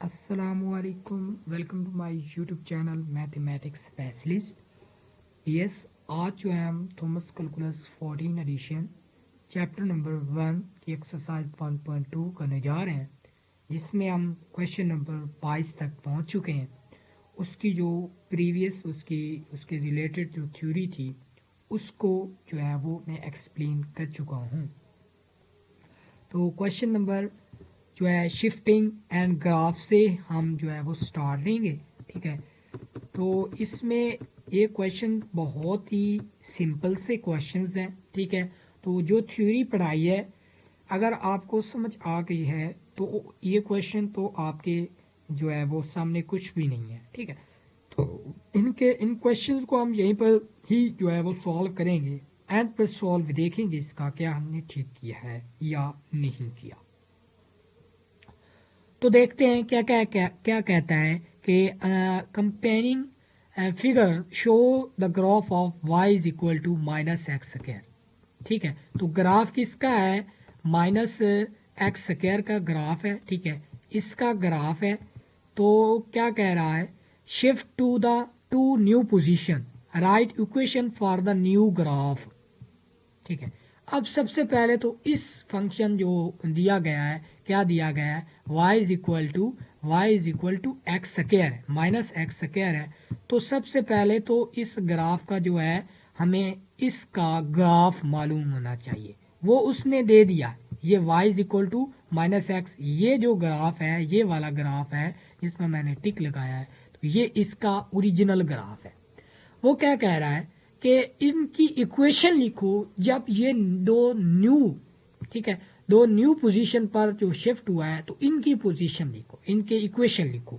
असलकुम welcome to my YouTube channel mathematics specialist. Yes, आज जो है हम Thomas calculus 14 edition chapter number 1 की एक्सरसाइज 1.2 करने जा रहे हैं, जिसमें हम क्वेश्चन नंबर 22 तक पहुंच चुके हैं। उसकी जो प्रीवियस उसके रिलेटेड जो थ्योरी थी उसको जो है वो मैं एक्सप्लेन कर चुका हूँ। तो क्वेश्चन नंबर जो है शिफ्टिंग एंड ग्राफ से हम जो है वो स्टार्ट लेंगे। ठीक है, तो इसमें ये क्वेश्चन बहुत ही सिंपल से क्वेश्चंस हैं। ठीक है, तो जो थ्योरी पढ़ाई है अगर आपको समझ आ गई है तो ये क्वेश्चन तो आपके जो है वो सामने कुछ भी नहीं है। ठीक है, तो इन क्वेश्चंस को हम यहीं पर ही जो है वो सॉल्व करेंगे। एंड पर सॉल्व देखेंगे इसका क्या हमने ठीक किया है या नहीं किया। तो देखते हैं क्या क्या क्या, क्या कहता है कि comparing figure show the graph of y is equal to minus X square. ठीक है, तो ग्राफ किसका है? माइनस एक्स स्क्वायर का ग्राफ है। ठीक है, इसका ग्राफ है। तो क्या कह रहा है? Shift to new position, write equation for the new graph. ठीक है, अब सबसे पहले तो इस फंक्शन जो दिया गया है, क्या दिया गया है? y is equal to X square है, माइनस एक्स स्क्वायर है। तो सबसे पहले तो इस ग्राफ का जो है हमें इसका ग्राफ मालूम होना चाहिए। वो उसने दे दिया, ये y is equal to minus X. ये जो ग्राफ है, ये वाला ग्राफ है जिसमें मैंने टिक लगाया है, तो ये इसका ओरिजिनल ग्राफ है। वो क्या कह रहा है कि इनकी इक्वेशन लिखो जब ये दो न्यू, ठीक है, दो न्यू पोजीशन पर जो शिफ्ट हुआ है, तो इनकी पोजीशन लिखो, इनके इक्वेशन लिखो।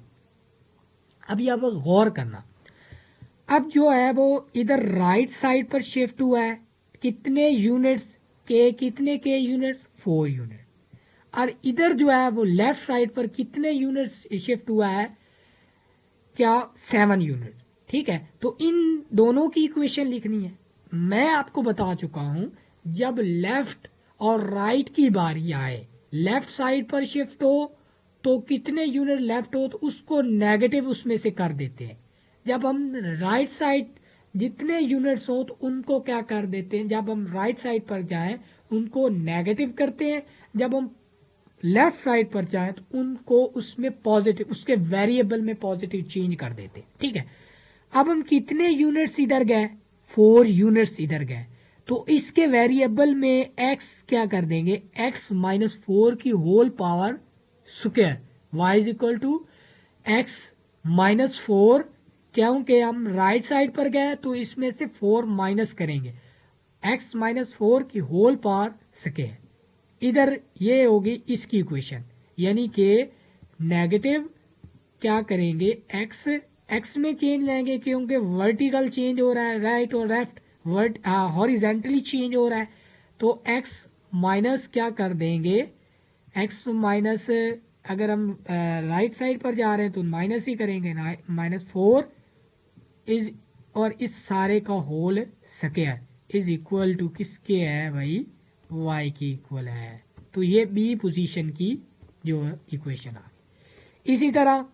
अब अब गौर करना, अब जो है वो इधर राइट साइड पर शिफ्ट हुआ है, कितने यूनिट्स के? कितने के यूनिट्स? 4 यूनिट। और इधर जो है वो लेफ्ट साइड पर कितने यूनिट्स शिफ्ट हुआ है? क्या? 7 यूनिट। ठीक है, तो इन दोनों की इक्वेशन लिखनी है। मैं आपको बता चुका हूं, जब लेफ्ट और राइट की बारी आए, लेफ्ट साइड पर शिफ्ट हो तो कितने यूनिट लेफ्ट हो तो उसको नेगेटिव उसमें से कर देते हैं। जब हम राइट साइड जितने यूनिट्स हो तो उनको क्या कर देते हैं? जब हम राइट साइड पर जाएं उनको नेगेटिव करते हैं, जब हम लेफ्ट साइड पर जाए तो उनको उसमें पॉजिटिव, उसके वेरिएबल में पॉजिटिव चेंज कर देते। ठीक है, अब हम कितने यूनिट्स इधर गए? 4 यूनिट्स इधर गए, तो इसके वेरिएबल में x क्या कर देंगे? x माइनस 4 की whole power square, y is equal to X minus 4। क्योंकि हम राइट साइड पर गए तो इसमें से 4 माइनस करेंगे, x माइनस 4 की होल पावर स्क्वायर। इधर ये होगी इसकी इक्वेशन, यानी कि नेगेटिव क्या करेंगे? एक्स में चेंज लेंगे क्योंकि वर्टिकल चेंज हो रहा है, राइट और लेफ्ट हॉरिजेंटली चेंज हो रहा है। तो एक्स माइनस क्या कर देंगे? एक्स माइनस, अगर हम राइट साइड पर जा रहे हैं तो माइनस ही करेंगे, माइनस 4 इज, और इस सारे का whole square is equal to किसके है भाई? y की इक्वल है। तो ये बी पोजीशन की जो इक्वेशन आ गई। इसी तरह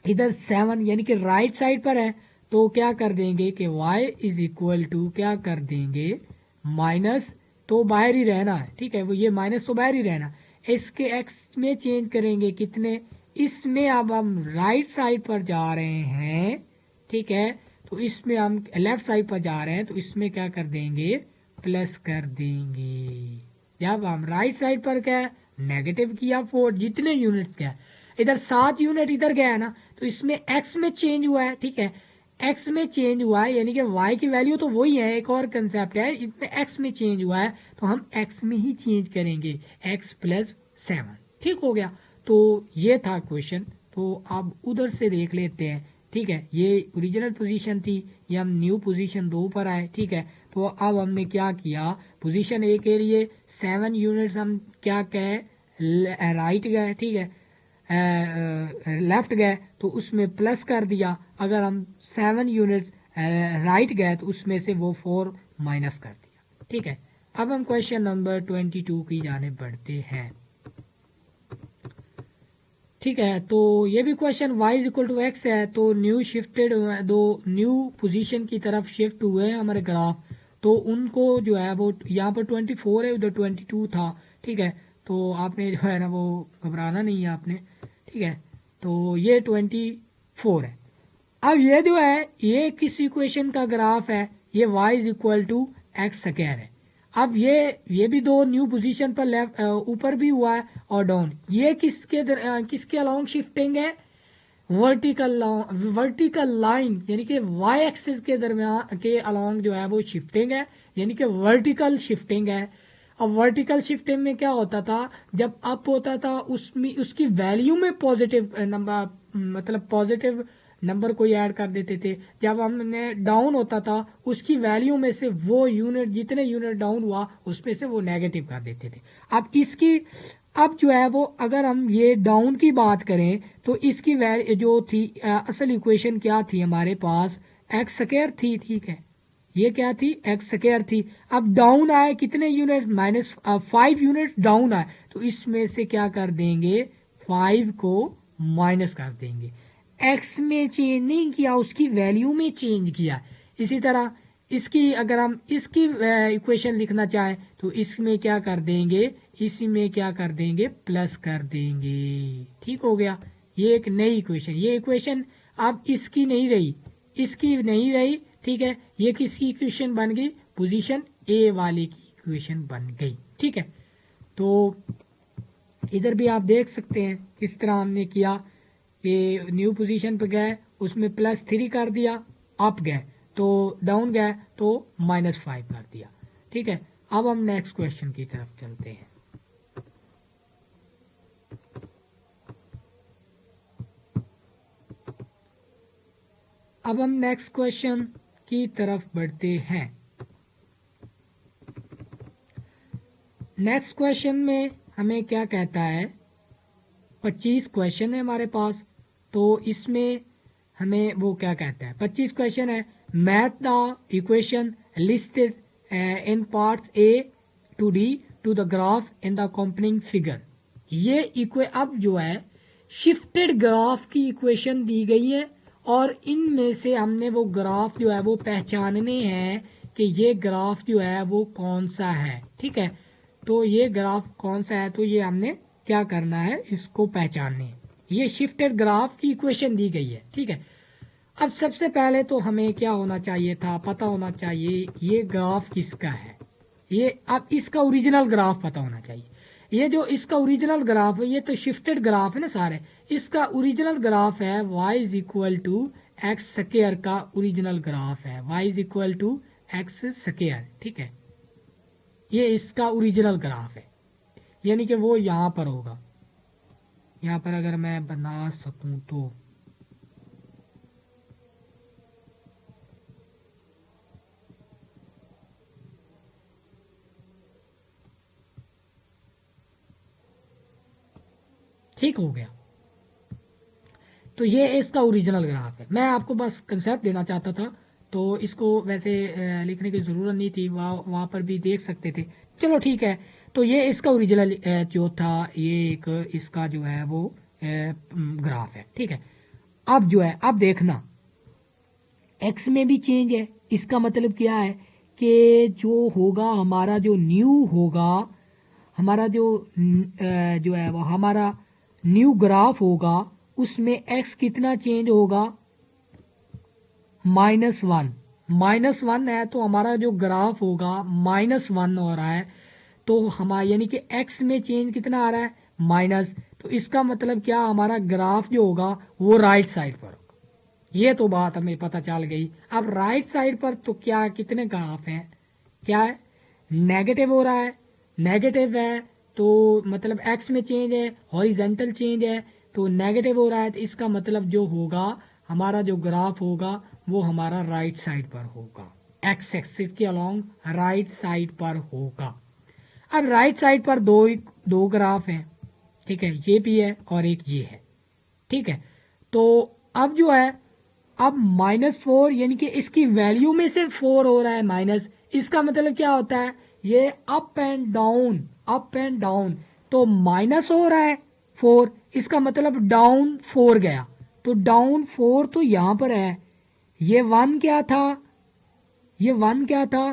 इधर 7 यानी कि राइट साइड पर है, तो क्या कर देंगे कि y इज इक्वल टू क्या कर देंगे? माइनस, तो बाहर ही रहना है। ठीक है, वो ये माइनस तो बाहर ही रहना, इसके x में चेंज करेंगे कितने? इसमें अब हम राइट साइड पर जा रहे हैं। ठीक है, तो इसमें हम लेफ्ट साइड पर जा रहे हैं, तो इसमें क्या कर देंगे? प्लस कर देंगे। जब हम राइट साइड पर क्या नेगेटिव किया 4, जितने यूनिट्स क्या, इधर 7 यूनिट इधर गया है ना, तो इसमें एक्स में चेंज हुआ है। ठीक है, एक्स में चेंज हुआ है यानी कि वाई की वैल्यू तो वही है, एक और कंसेप्ट है, इसमें एक्स में चेंज हुआ है तो हम एक्स में ही चेंज करेंगे, एक्स प्लस 7। ठीक हो गया, तो ये था क्वेश्चन। तो अब उधर से देख लेते हैं। ठीक है, ये ओरिजिनल पोजीशन थी, ये हम न्यू पोजीशन 2 पर आए। ठीक है, तो अब हमने क्या किया? पोजीशन ए के लिए 7 यूनिट्स हम क्या कहे? राइट गए। ठीक है, लेफ्ट गए तो उसमें प्लस कर दिया, अगर हम 7 यूनिट राइट गए तो उसमें से वो 4 माइनस कर दिया। ठीक है, अब हम क्वेश्चन नंबर 22 की जाने बढ़ते हैं। ठीक है, तो ये भी question y is equal to X है, तो new shifted to new position की तरफ शिफ्ट हुए हैं हमारे ग्राफ, तो उनको जो है वो यहाँ पर 24 है, उधर 22 था। ठीक है, तो आपने जो है ना वो घबराना नहीं है आपने। ठीक है, तो ये 24 है। अब ये जो है ये किस इक्वेशन का ग्राफ है, ये y is equal to X square है। अब ये भी दो न्यू पोजीशन पर लेफ्ट ऊपर भी हुआ है और डाउन, ये किसके अलोंग शिफ्टिंग है, वर्टिकल लाइन यानी कि y एक्सिस के दरमियान के अलोंग जो है वो शिफ्टिंग है, यानी कि वर्टिकल शिफ्टिंग है। अब वर्टिकल शिफ्टिंग में क्या होता था, जब अप होता था उसमें उसकी वैल्यू में पॉजिटिव नंबर मतलब पॉजिटिव नंबर को ऐड कर देते थे, जब हमने डाउन होता था उसकी वैल्यू में से वो यूनिट जितने यूनिट डाउन हुआ उसमें से वो नेगेटिव कर देते थे। अब जो है वो अगर हम ये डाउन की बात करें तो इसकी वैल्यू जो थी असल इक्वेशन क्या थी हमारे पास, एक्स स्क्वायर थी। ठीक है, ये क्या थी, एक्स स्क्वायर थी। अब डाउन आए कितने यूनिट, -5 यूनिट डाउन आए, तो इसमें से क्या कर देंगे, 5 को माइनस कर देंगे। एक्स में चेंज नहीं किया, उसकी वैल्यू में चेंज किया। इसी तरह इसकी अगर हम इसकी इक्वेशन लिखना चाहें तो इसमें क्या कर देंगे, इसी में क्या कर देंगे, प्लस कर देंगे। ठीक हो गया, ये एक नई इक्वेशन, ये इक्वेशन अब इसकी नहीं रही, इसकी नहीं रही। ठीक है, ये किसकी इक्वेशन बन गई, पोजीशन ए वाले की इक्वेशन बन गई। ठीक है, तो इधर भी आप देख सकते हैं किस तरह हमने किया कि न्यू पोजीशन पे गए उसमें +3 कर दिया, अप गए तो डाउन गए तो -5 कर दिया। ठीक है, अब हम नेक्स्ट क्वेश्चन की तरफ चलते हैं। अब हम नेक्स्ट क्वेश्चन की तरफ बढ़ते हैं। नेक्स्ट क्वेश्चन में हमें क्या कहता है, 25 क्वेश्चन है हमारे पास, तो इसमें हमें वो क्या कहता है, 25 क्वेश्चन है, match the equation listed in parts A to D to the graph in the accompanying figure. ये अब जो है शिफ्टेड ग्राफ की इक्वेशन दी गई है और इनमें से हमने वो ग्राफ जो है वो पहचानने हैं कि ये ग्राफ जो है वो कौन सा है। ठीक है, तो ये ग्राफ कौन सा है, तो ये हमने क्या करना है, इसको पहचानने हैं। ये शिफ्टेड ग्राफ की इक्वेशन दी गई है। ठीक है, अब सबसे पहले तो हमें क्या होना चाहिए था, पता होना चाहिए ये ग्राफ किसका है। ये अब इसका ओरिजिनल ग्राफ पता होना चाहिए। ये जो इसका ओरिजिनल ग्राफ है, ये तो शिफ्टेड ग्राफ है ना सारे, इसका ओरिजिनल ग्राफ है y is equal to X square का ओरिजिनल ग्राफ है, y is equal to X square. ठीक है, ये इसका ओरिजिनल ग्राफ है, यानी कि वो यहाँ पर होगा। यहाँ पर अगर मैं बना सकूं तो ठीक हो गया। तो ये इसका ओरिजिनल ग्राफ है, मैं आपको बस कंसेप्ट देना चाहता था, तो इसको वैसे लिखने की ज़रूरत नहीं थी, वहाँ पर भी देख सकते थे। चलो ठीक है, तो ये इसका ओरिजिनल जो था, ये एक इसका जो है वो ग्राफ है। ठीक है, अब जो है अब देखना एक्स में भी चेंज है, इसका मतलब क्या है कि जो होगा हमारा जो न्यू होगा, हमारा जो है वो हमारा न्यू ग्राफ होगा, उसमें एक्स कितना चेंज होगा, -1। -1 है तो हमारा जो ग्राफ होगा -1 हो रहा है, तो हमारा यानी कि एक्स में चेंज कितना आ रहा है, माइनस। तो इसका मतलब क्या, हमारा ग्राफ जो होगा वो राइट साइड पर होगा। ये तो बात हमें पता चल गई। अब राइट साइड पर तो क्या कितने ग्राफ हैं, क्या है, नेगेटिव हो रहा है, नेगेटिव है तो मतलब एक्स में चेंज है, हॉरिजेंटल चेंज है तो नेगेटिव हो रहा है, तो इसका मतलब जो होगा हमारा जो ग्राफ होगा वो हमारा राइट साइड पर होगा, एक्स एक्सिस के अलोंग राइट साइड पर होगा। अब राइट साइड पर दो ग्राफ हैं। ठीक है, ये भी है और एक ये है। ठीक है, तो अब जो है अब -4 यानी कि इसकी वैल्यू में से 4 हो रहा है माइनस, इसका मतलब क्या होता है, ये अप एंड डाउन तो माइनस हो रहा है 4, इसका मतलब डाउन 4 गया, तो डाउन 4 तो यहाँ पर है। ये 1 क्या था, ये 1 क्या था,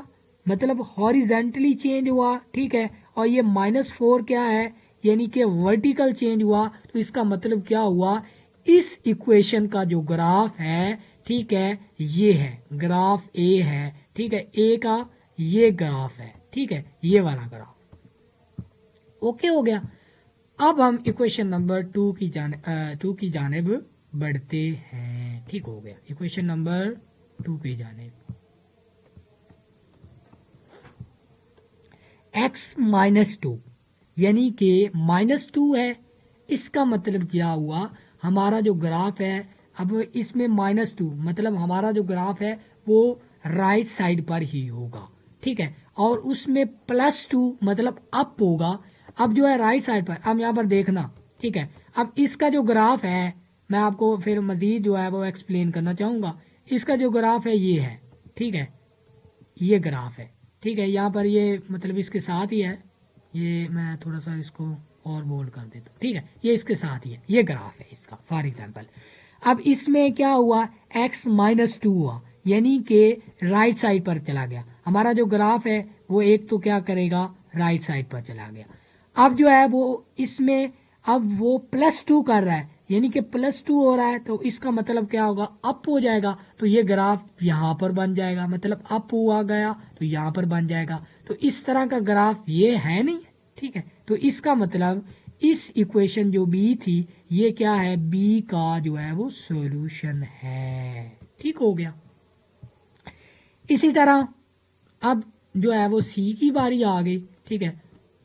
मतलब हॉरिजेंटली चेंज हुआ, ठीक है। और ये -4 क्या है, यानी कि वर्टिकल चेंज हुआ। तो इसका मतलब क्या हुआ, इस इक्वेशन का जो ग्राफ है, ठीक है, ये है ग्राफ ए है, ठीक है, ए का ये ग्राफ है, ठीक है, ये वाला ग्राफ। ओके हो गया। अब हम इक्वेशन नंबर 2 की जानिब बढ़ते हैं। ठीक हो गया, इक्वेशन नंबर 2 की जानिब। x-2 यानी कि -2 है। इसका मतलब क्या हुआ, हमारा जो ग्राफ है, अब इसमें -2 मतलब हमारा जो ग्राफ है वो राइट साइड पर ही होगा, ठीक है। और उसमें +2 मतलब अप होगा। अब जो है राइट साइड पर, अब यहाँ पर देखना, ठीक है। अब इसका जो ग्राफ है, मैं आपको फिर मजीद जो है वो एक्सप्लेन करना चाहूँगा। इसका जो ग्राफ है ये है, ठीक है, ये ग्राफ है, ठीक है। यहाँ पर ये मतलब इसके साथ ही है, ये मैं थोड़ा सा इसको और बोल्ड कर देता हूँ, ठीक है। ये इसके साथ ही है, ये ग्राफ है इसका फॉर एग्जांपल। अब इसमें क्या हुआ, x-2 हुआ, यानी कि राइट साइड पर चला गया। हमारा जो ग्राफ है वो एक तो क्या करेगा, राइट साइड पर चला गया। अब जो है वो इसमें, अब वो +2 कर रहा है, यानी कि +2 हो रहा है, तो इसका मतलब क्या होगा, अप हो जाएगा। तो ये ग्राफ यहाँ पर बन जाएगा, मतलब अप हुआ गया तो यहाँ पर बन जाएगा। तो इस तरह का ग्राफ ये है नहीं, ठीक है। तो इसका मतलब इस इक्वेशन जो बी थी, ये क्या है, बी का जो है वो सॉल्यूशन है। ठीक हो गया। इसी तरह अब जो है वो सी की बारी आ गई, ठीक है।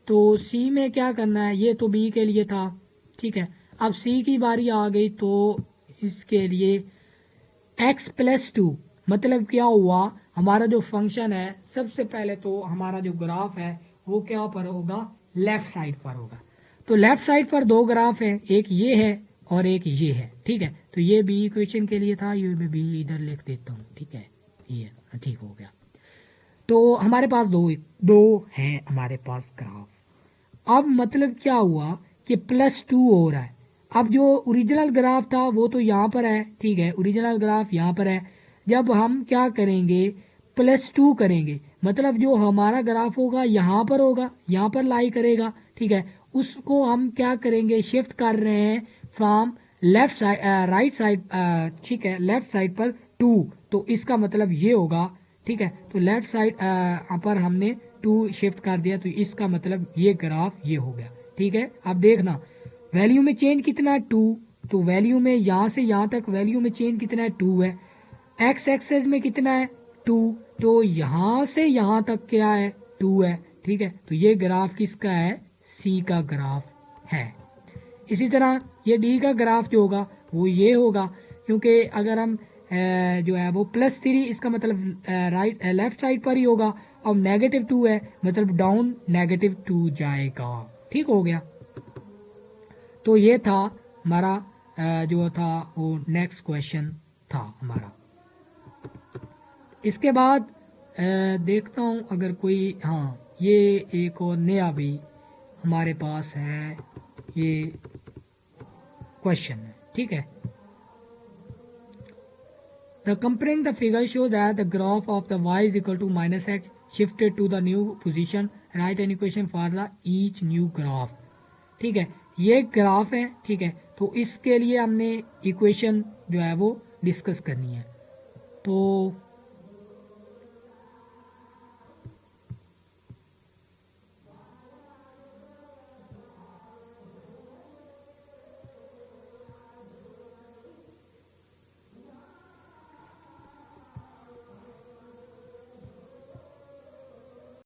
तो सी में क्या करना है, ये तो बी के लिए था, ठीक है। अब सी की बारी आ गई, तो इसके लिए x+2 मतलब क्या हुआ, हमारा जो फंक्शन है, सबसे पहले तो हमारा जो ग्राफ है वो क्या पर होगा, लेफ्ट साइड पर होगा। तो लेफ्ट साइड पर दो ग्राफ हैं, एक ये है और एक ये है, ठीक है। तो ये बी इक्वेशन के लिए था, ये मैं बी इधर लिख देता हूँ, ठीक है, ये ठीक हो गया। तो हमारे पास दो दो हैं हमारे पास ग्राफ। अब मतलब क्या हुआ कि +2 हो रहा है। अब जो ओरिजिनल ग्राफ था वो तो यहाँ पर है, ठीक है, ओरिजिनल ग्राफ यहाँ पर है। जब हम क्या करेंगे, +2 करेंगे, मतलब जो हमारा ग्राफ होगा यहाँ पर होगा, यहाँ पर लाई करेगा, ठीक है। उसको हम क्या करेंगे, शिफ्ट कर रहे हैं from left side right side, ठीक है, लेफ्ट साइड पर 2। तो इसका मतलब ये होगा, ठीक है। तो लेफ्ट साइड पर हमने 2 शिफ्ट कर दिया, तो इसका मतलब ये ग्राफ ये हो गया, ठीक है। अब देखना वैल्यू में चेंज कितना है, 2। तो वैल्यू में यहाँ से यहाँ तक वैल्यू में चेंज कितना है, 2 है। एक्स एक्सेस में कितना है, 2। तो यहाँ से यहाँ तक क्या है, 2 है, ठीक है। तो ये ग्राफ किसका है, सी का ग्राफ है। इसी तरह ये डी का ग्राफ जो होगा वो ये होगा, क्योंकि अगर हम जो है वो +3, इसका मतलब राइट लेफ्ट साइड पर ही होगा। और -2 है, मतलब डाउन -2 जाएगा। ठीक हो गया। तो ये था हमारा जो था वो नेक्स्ट क्वेश्चन था हमारा। इसके बाद देखता हूँ अगर कोई, हाँ, ये एक और नया भी हमारे पास है, ये क्वेश्चन है, ठीक है। The comparing the figure shows that the graph of the y is equal to -x shifted to the new position. Write an equation for the each new graph. ठीक है, ये ग्राफ है, ठीक है। तो इसके लिए हमने इक्वेशन जो है वो डिस्कस करनी है। तो